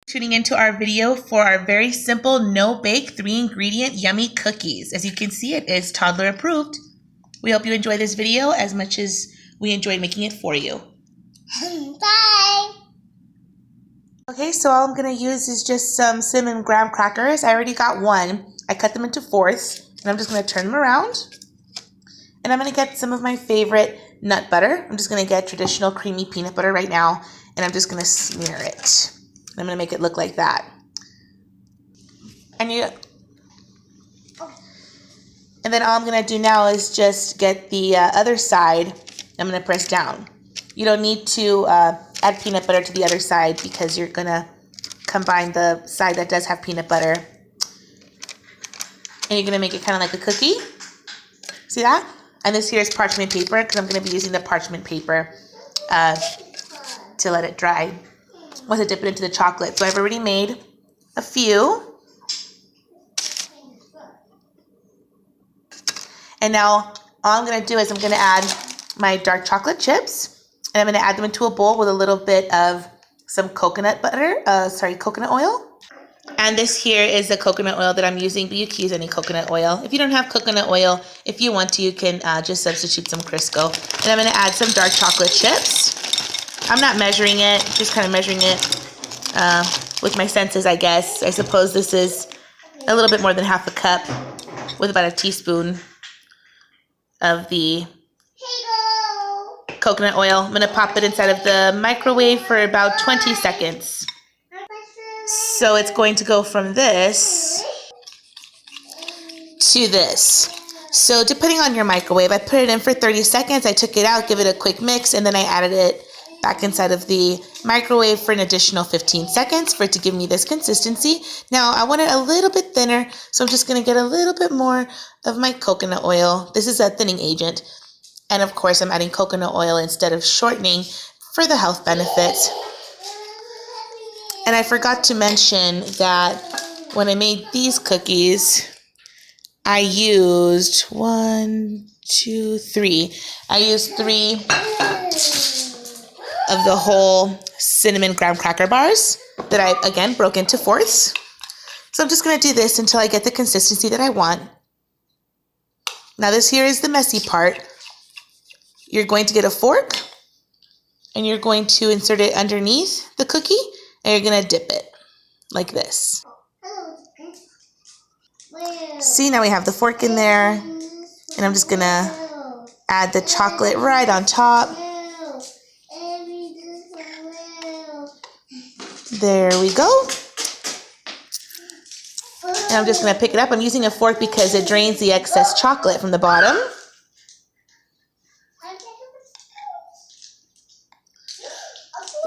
Tuning into our video for our very simple no-bake 3-ingredient yummy cookies. As you can see, it is toddler approved. We hope you enjoy this video as much as we enjoyed making it for you. Bye! Okay, so all I'm going to use is just some cinnamon graham crackers. I already got one. I cut them into fourths, and I'm just going to turn them around. And I'm going to get some of my favorite nut butter. I'm just going to get traditional creamy peanut butter right now, and I'm just going to smear it. I'm going to make it look like that. And then all I'm going to do now is just get the other side. I'm going to press down. You don't need to add peanut butter to the other side because you're going to combine the side that does have peanut butter. And you're going to make it kind of like a cookie. See that? And this here is parchment paper because I'm going to be using the parchment paper to let it dry. Once I dip it into the chocolate. So I've already made a few. And now all I'm going to do is I'm going to add my dark chocolate chips. And I'm going to add them into a bowl with a little bit of some coconut oil. And this here is the coconut oil that I'm using, but you can use any coconut oil. If you don't have coconut oil, if you want to, you can just substitute some Crisco. And I'm going to add some dark chocolate chips. I'm not measuring it, just kind of measuring it with my senses, I guess. I suppose this is a little bit more than half a cup with about a teaspoon of the coconut oil. I'm going to pop it inside of the microwave for about 20 seconds. So it's going to go from this to this. So depending on your microwave, I put it in for 30 seconds. I took it out, give it a quick mix, and then I added it back inside of the microwave for an additional 15 seconds for it to give me this consistency. Now I want it a little bit thinner, so I'm just going to get a little bit more of my coconut oil. This is a thinning agent. And of course, I'm adding coconut oil instead of shortening for the health benefits. And I forgot to mention that when I made these cookies, I used 3 of the whole cinnamon graham cracker bars that I, again, broke into fourths. So I'm just going to do this until I get the consistency that I want. Now this here is the messy part. You're going to get a fork and you're going to insert it underneath the cookie and you're going to dip it like this. See, now we have the fork in there and I'm just going to add the chocolate right on top. There we go. And I'm just going to pick it up. I'm using a fork because it drains the excess chocolate from the bottom.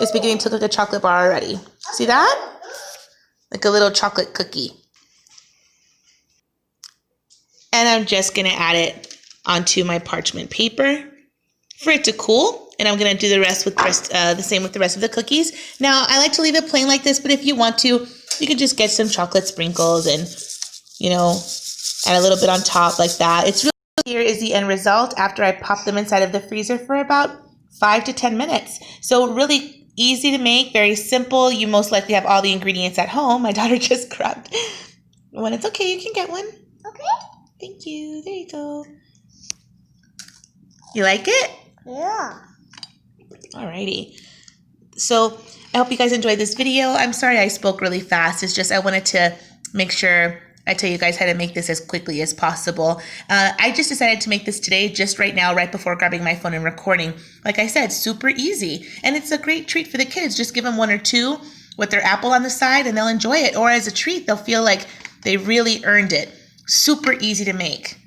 It's beginning to look like a chocolate bar already. See that? Like a little chocolate cookie. And I'm just going to add it onto my parchment paper for it to cool. And I'm going to do the same with the rest of the cookies. Now, I like to leave it plain like this, but if you want to, you can just get some chocolate sprinkles and, add a little bit on top like that. It's really here is the end result after I pop them inside of the freezer for about 5 to 10 minutes. So really easy to make, very simple. You most likely have all the ingredients at home. My daughter just grabbed one. It's okay, you can get one. Okay. Thank you. There you go. You like it? Yeah. Alrighty. So I hope you guys enjoyed this video. I'm sorry I spoke really fast. It's just I wanted to make sure I tell you guys how to make this as quickly as possible. I just decided to make this today, just right now, right before grabbing my phone and recording. Like I said, super easy. And it's a great treat for the kids. Just give them 1 or 2 with their apple on the side and they'll enjoy it. Or as a treat, they'll feel like they really earned it. Super easy to make.